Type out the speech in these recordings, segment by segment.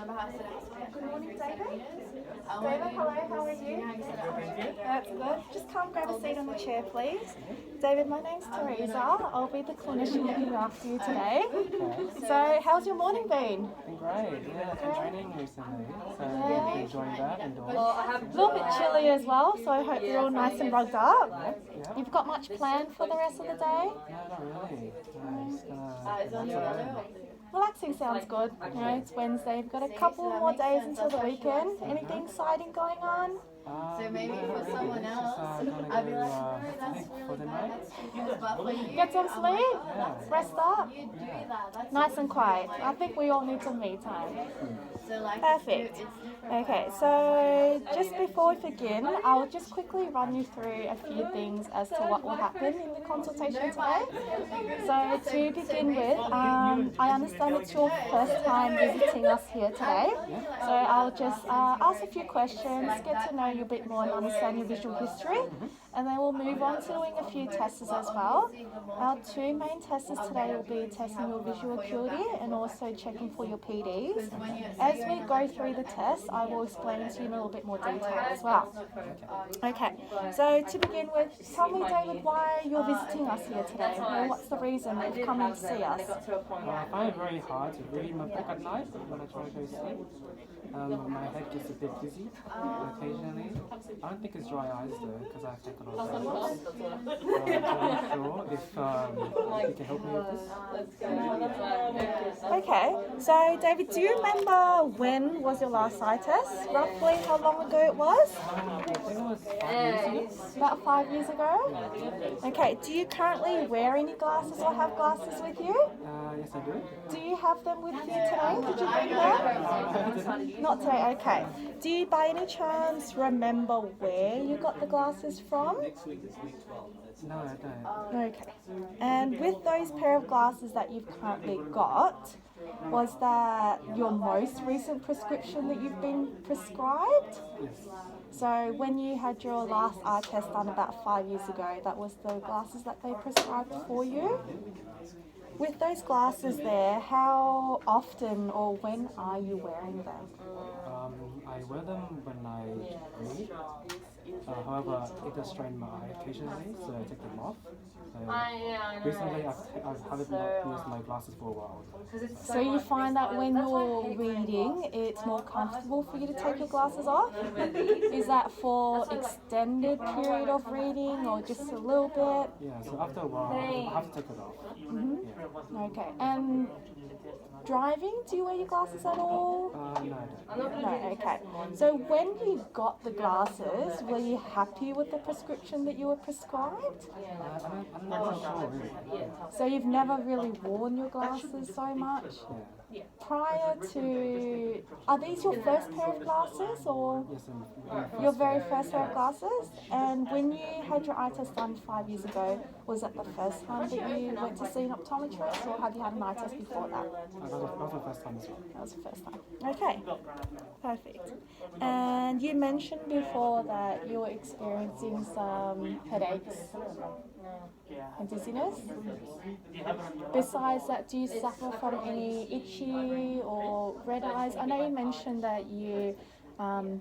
Good morning, David. David, hello, how are you? That's good. Just come grab a seat on the chair, please. David, my name's Teresa. I'll be the clinician looking after you today. So, how's your morning been? Been great, yeah, I've been training recently, so I've been enjoying that indoors. A little bit chilly as well, so I hope you're all nice and rugged up. Yeah. You've got much planned for the rest of the day? No, not really. No, just gonna relax a bit. Relaxing sounds good. You know, it's Wednesday. We've got a couple more days until the weekend. Anything exciting going on? So maybe No, for not really. someone else, Just I'd be gonna like, go sleep for the night. but for you, Get some sleep? Yeah. Rest up? you do that. That's Nice and quiet. I think we all need some me time. so like Perfect. Okay, so just before we begin, I'll just quickly run you through a few things as to what will happen in the consultation today. So to begin with, I understand it's your first time visiting us here today. So I'll just ask a few questions, get to know you a bit more and understand your visual history. And then we'll move on to doing a few tests as well. Our two main tests today will be testing your visual acuity and also checking for your PDs. As we go through the test, I will explain to you in a little bit more detail as well. Okay, so to begin with, tell me, David, why you're visiting us here today? Or what's the reason that you've come in to see us? I find it very hard to read my book at night when I try to go to sleep. My head gets a bit dizzy occasionally. I don't think it's dry eyes though, because I take a lot of tablets. I'm not sure if you can help me with this. Okay, so David, do you remember when was your last eye test? Roughly how long ago it was? I think it was 5 years ago. About 5 years ago? Okay, do you currently wear any glasses or have glasses with you? Yes, I do. Do you have them with you today? Did you bring them? Not today, okay. Do you by any chance remember where you got the glasses from? No, I don't. Okay. And with those pair of glasses that you've currently got, was that your most recent prescription that you've been prescribed? Yes. So when you had your last eye test done about 5 years ago, that was the glasses that they prescribed for you? With those glasses there, how often or when are you wearing them? I wear them when I read. However, it does strain my eye occasionally, so I take them off. So recently, I haven't used my glasses for a while. So you find that when you're reading, it's more comfortable for you to take your glasses off? Is that for extended period of reading or just a little bit? Yeah, so after a while, I have to take it off. Yeah. Okay, and driving, do you wear your glasses at all? No, I don't. No, okay. So when you got the glasses, were you happy with the prescription that you were prescribed? I'm not sure really. Yeah. So you've never really worn your glasses so much? Prior to, are these your first pair of glasses or Yes, your very first pair of glasses? And when you had your eye test done 5 years ago, was that the first time that you went to see an optometrist or have you had an eye test before that? that was my first time as well. That was the first time. Okay, perfect. And you mentioned before that you were experiencing some headaches and dizziness. Besides that, do you suffer from any itchy or red eyes? I know you mentioned that you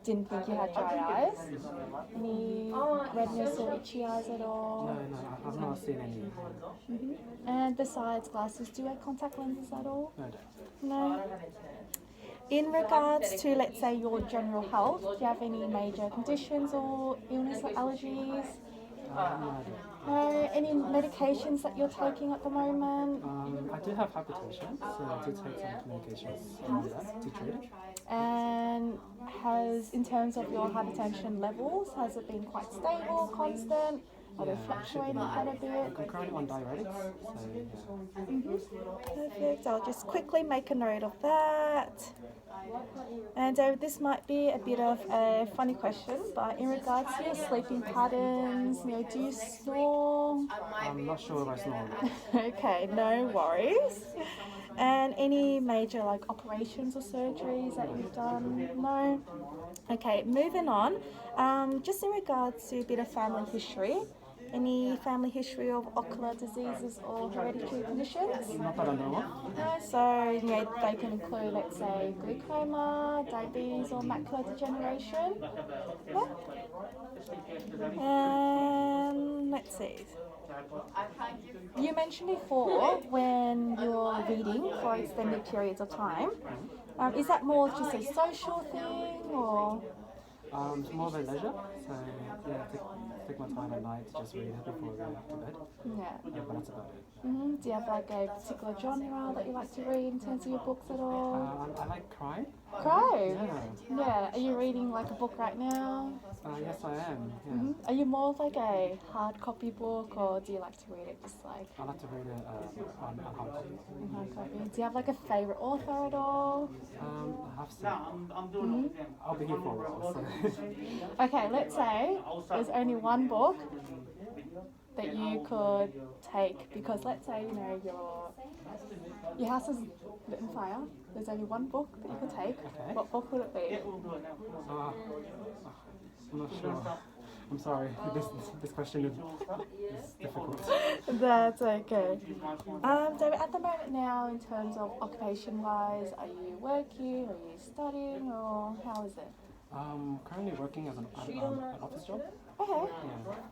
didn't think you had dry eyes. Any redness or itchy eyes at all? No, I've not seen any. And besides glasses, do you wear contact lenses at all? No, I don't. No. In regards to, let's say, your general health, do you have any major conditions or illness or allergies? No, I don't. No. Any medications that you're taking at the moment? I do have hypertension, so I do take some medications on that to treat it. And in terms of your hypertension levels, has it been quite stable, constant? Are they fluctuating quite a bit? I'm currently on diuretics, so yeah. Perfect. I'll just quickly make a note of that. And this might be a bit of a funny question, but in regards to your sleeping patterns, do you snore? I'm not sure if I snore. Okay, no worries. And any major operations or surgeries that you've done? No? Okay, moving on. Just in regards to a bit of family history, Any family history of ocular diseases or hereditary conditions? Not that I know of. No, so they can include, let's say, glaucoma, diabetes, or macular degeneration. Yeah. And let's see. You mentioned before when you're reading for extended periods of time. Is that more just a social thing or? It's more of a leisure, so yeah, take my time at night to just read it before going to bed. Yeah. But that's about it. Do you have like a particular genre that you like to read in terms of your books at all? I like crime. Crime? Yeah. Yeah. Are you reading like a book right now? Yes, I am. Yeah. Are you more of like a hard copy book or do you like to read it just like I like to read it on hard copy. hard copy? Do you have like a favourite author at all? I have some. I'll be here for a while. So. Okay, let's say there's only one book that you could take because let's say your house is lit on fire. There's only one book that you could take. Okay. What book would it be? I'm not sure. I'm sorry. This question is difficult. That's okay. So at the moment now, in terms of occupation-wise, are you working? Are you studying? Or how is it? Currently working as an office job. Okay.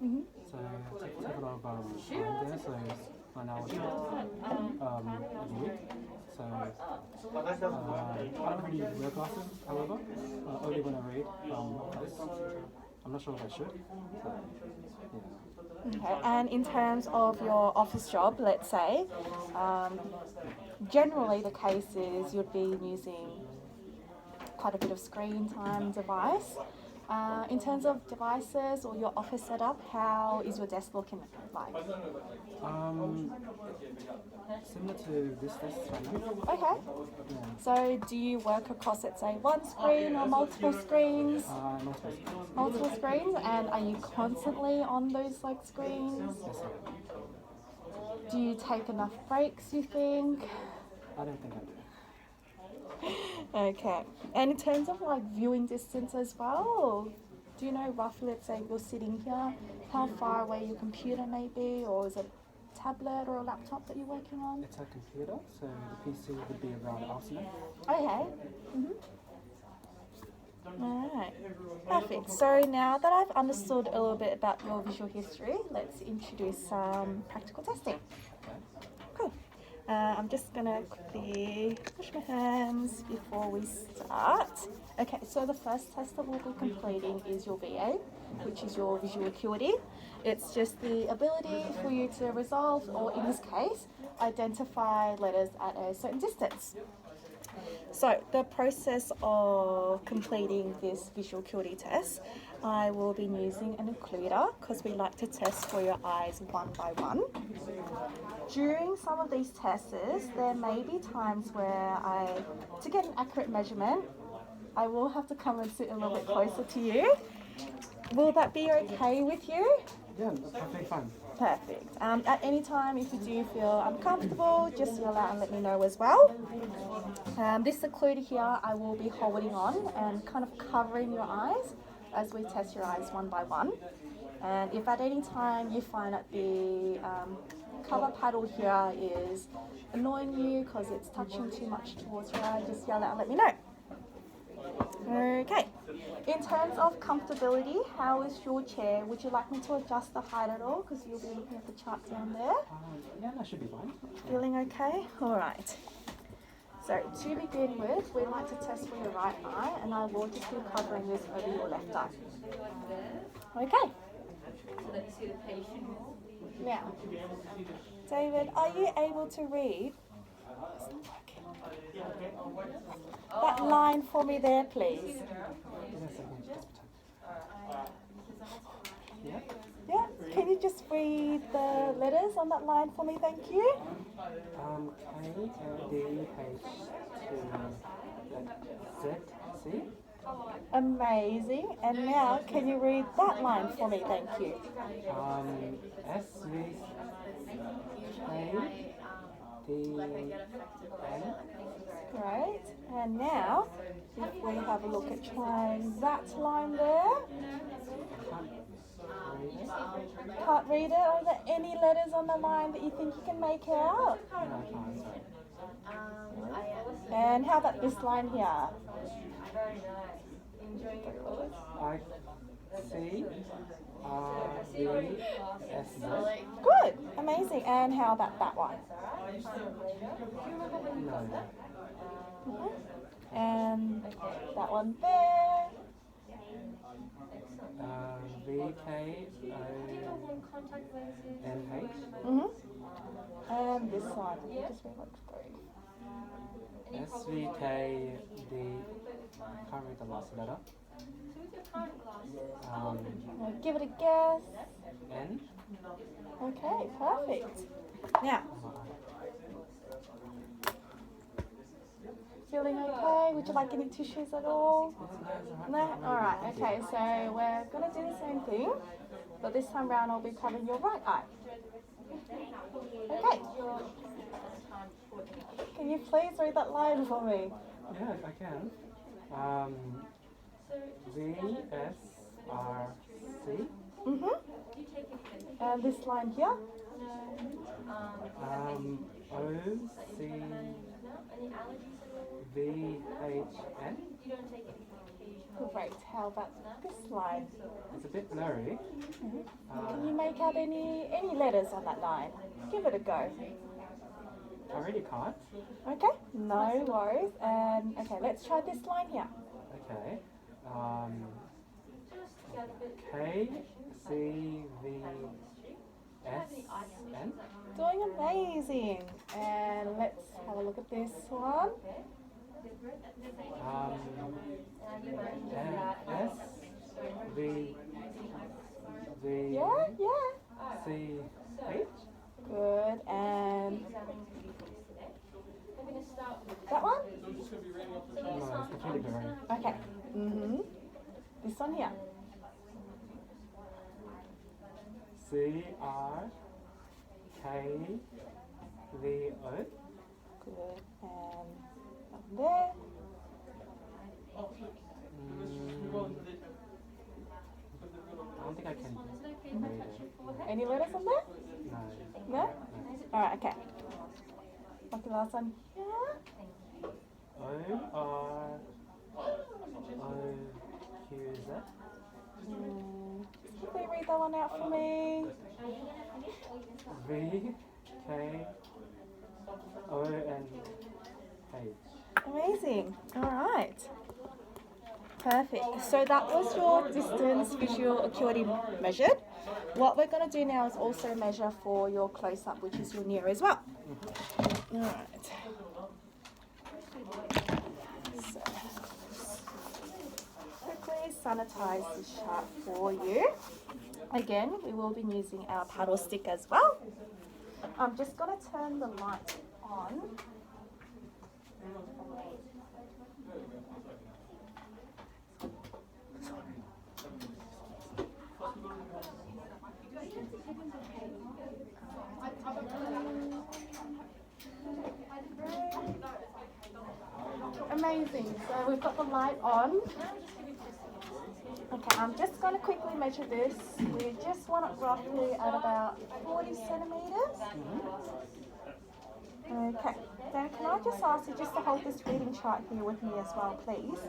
Yeah. So I take a lot of time there. So it's 9 hours every week. So I don't really wear glasses, however. Only when I read. I'm not sure if I should. So, yeah. Okay. And in terms of your office job, let's say, generally the case is you'd be using quite a bit of screen time device. In terms of devices or your office setup, how is your desk looking like? Similar to this desk right now. Okay. Yeah. So do you work across, let's say, one screen or multiple screens? Multiple screens, and are you constantly on those like screens? Yes, sir. Do you take enough breaks, you think? I don't think I do. Okay. And in terms of like viewing distance as well, do you know roughly, let's say you're sitting here, how far away your computer may be, or is it a tablet or a laptop that you're working on? It's a computer, so the PC would be around arm's length. Okay. Alright. Perfect. So now that I've understood a little bit about your visual history, let's introduce some practical testing. Cool. I'm just going to quickly wash my hands before we start. Okay, so the first test that we'll be completing is your VA, which is your visual acuity. It's just the ability for you to resolve, or in this case, identify letters at a certain distance. So the process of completing this visual acuity test, I will be using an occluder because we like to test for your eyes one by one. During some of these tests, there may be times where to get an accurate measurement, I will have to come and sit a little bit closer to you. Will that be okay with you? Yeah, that's perfectly fine. Perfect. At any time, if you do feel uncomfortable, just yell out and let me know as well. This occluder here, I will be holding on and kind of covering your eyes as we test your eyes one by one. And if at any time you find that the cover paddle here is annoying you because it's touching too much towards your eye, just yell out and let me know. Okay. In terms of comfortability, how is your chair? Would you like me to adjust the height at all? Because you'll be looking at the chart down there. Yeah, that should be fine. Feeling okay? All right. So to begin with, we'd like to test for your right eye, and I will just be covering this over your left eye. Okay. Now, David, are you able to read that line for me there, please? Yeah. Yeah, can you just read the letters on that line for me, thank you? K, D, H, Z, C. Amazing. And now, can you read that line for me, thank you? S, V, K, D, N. Great. And now, if we have a look at trying that line there. read it. Can't read it? Are there any letters on the line that you think you can make out? No, I can't. Sorry. And how about this line here? I C R V S Z. Good, amazing. And how about that one? No. And that one there. V K O N H. And this one. Just read one through. S V K D. Can't read the last letter. Give it a guess. N. Okay, perfect. Now, feeling okay? Would you like any tissues at all? No? Alright, okay, so we're going to do the same thing, but this time round I'll be covering your right eye. Okay. Can you please read that line for me? Yeah, I can. V S R C. And this line here? O C V H N. Great. How about this line? It's a bit blurry. Can you make out any letters on that line? Give it a go. I really can't. Okay, no worries. And okay, let's try this line here. Okay. K C V S N. Doing amazing. And let's have a look at this one. S V V Yeah. C H. Good. And that one? No, it's completely blurry. Okay. This one here. C R K V O. Good. And up there. I don't think I can read it. Any letters on there? No. No? Alright, okay. What's the last one here? O R O Q Z. Can you read that one out for me? V K O N H. Amazing. Alright. Perfect. So that was your distance visual acuity measured. What we're going to do now is also measure for your close-up, which is your near as well. Alright. So, quickly sanitize this chart for you. Again, we will be using our paddle stick as well. I'm just going to turn the light on. Amazing. So we've got the light on. Okay, I'm just going to quickly measure this. We just want it roughly at about 40 centimeters. Okay, then can I just ask you just to hold this reading chart here with me as well, please?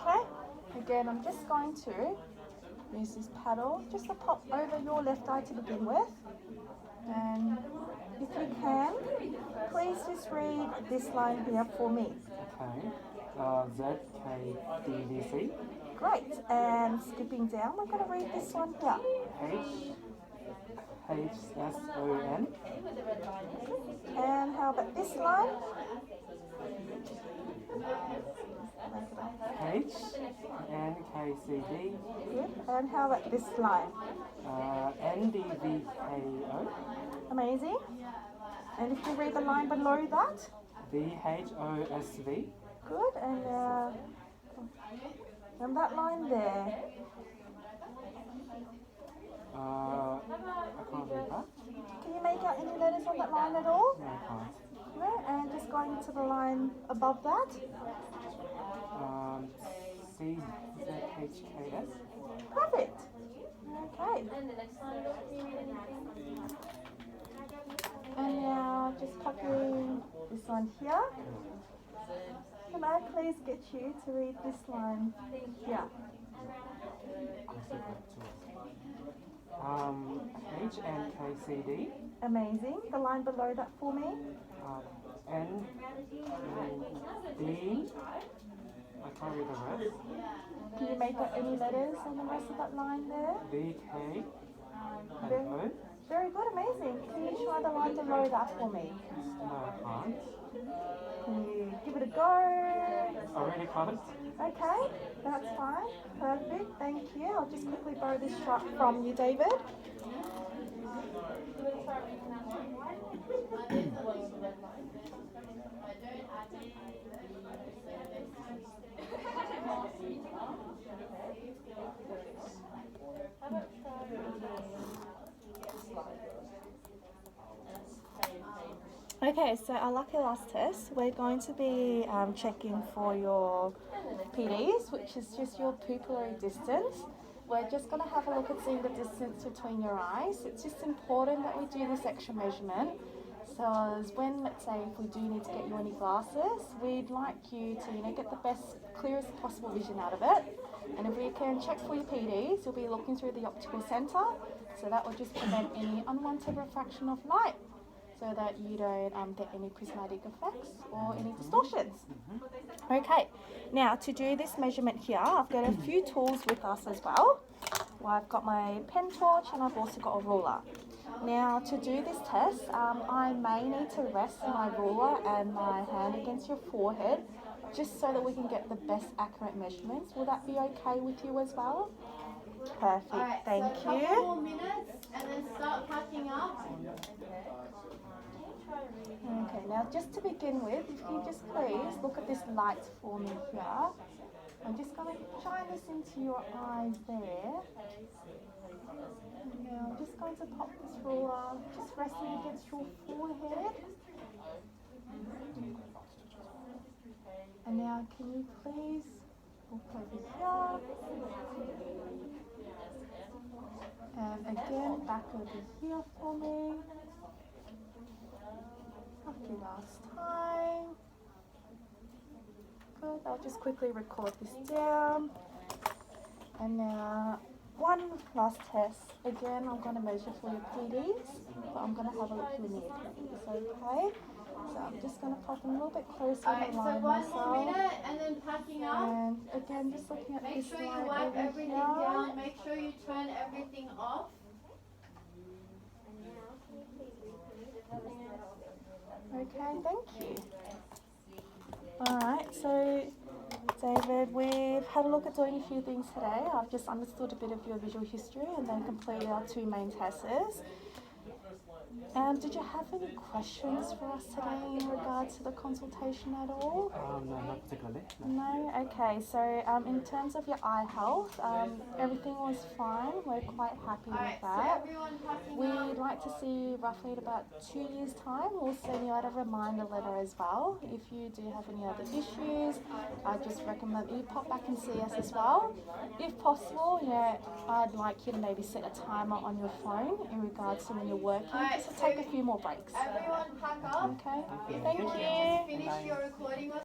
Okay, again, I'm just going to use this paddle just to pop over your left eye to begin with. And if you can, please just read this line here for me. Okay. Z K D V C. Great, and skipping down, we're going to read this one here. H S O N. And how about this line? H N K C D. Good. And how about this line? N D V K O. Amazing. And if you read the line below that? V H O S V. Good. And that line there? I can't read that. Can you make out any letters on that line at all? No, I can't. No. And just going to the line above that? CZHKS. Perfect. Okay. And now just copying this one here. Can I please get you to read this line here? HNKCD. Amazing. The line below that for me. N D. I can't read the rest. Can you make out any letters on the rest of that line there? V K Very, and O. very good, amazing. Can you try the line below that for me? No, I can't. Can you give it a go? I really can't. Okay, that's fine. Perfect, thank you. I'll just quickly borrow this shot from you, David. Okay, so our lucky last test, we're going to be checking for your PDs, which is just your pupillary distance. We're just going to have a look at seeing the distance between your eyes. It's just important that we do this extra measurement. So as when, let's say, if we do need to get you any glasses, we'd like you to, get the best, clearest possible vision out of it. And if we can check for your PDs, you'll be looking through the optical centre. So that will just prevent any unwanted refraction of light, so that you don't get any prismatic effects or any distortions. Okay, now to do this measurement here, I've got a few tools with us as well. I've got my pen torch and I've also got a ruler. Now to do this test, I may need to rest my ruler and my hand against your forehead, just so that we can get the best accurate measurements. Will that be okay with you as well? Perfect, Alright, thank so a you. couple more minutes and then start packing up. Okay, now just to begin with, if you just please look at this light for me here. I'm just going to shine this into your eyes there. And now I'm just going to pop this ruler just resting against your forehead. And now can you please look over here. And again, back over here for me. After last time. Good, I'll just quickly record this down. And now, one last test. Again, I'm going to measure for your PDs, but I'm going to have a look for your near PDs, okay? So I'm just going to pop them a little bit closer Alright, to so line one more myself. minute and then packing up. And again, just looking at Make this sure you line wipe over everything here. down. Make sure you turn everything off. Okay, thank you. Alright, so David, we've had a look at doing a few things today. I've just understood a bit of your visual history and then completed our two main tests. Did you have any questions for us today in regards to the consultation at all? No, not particularly. No? Okay, so in terms of your eye health, everything was fine. We're quite happy Alright, with so that. everyone packing We'd up. like to see you roughly in about 2 years' time. We'll send you out a reminder letter as well. If you do have any other issues, I just recommend that you pop back and see us as well. If possible, I'd like you to maybe set a timer on your phone in regards to when you're working, just to take a few more breaks. Everyone pack up. Okay, If thank you you. can just finish your recording.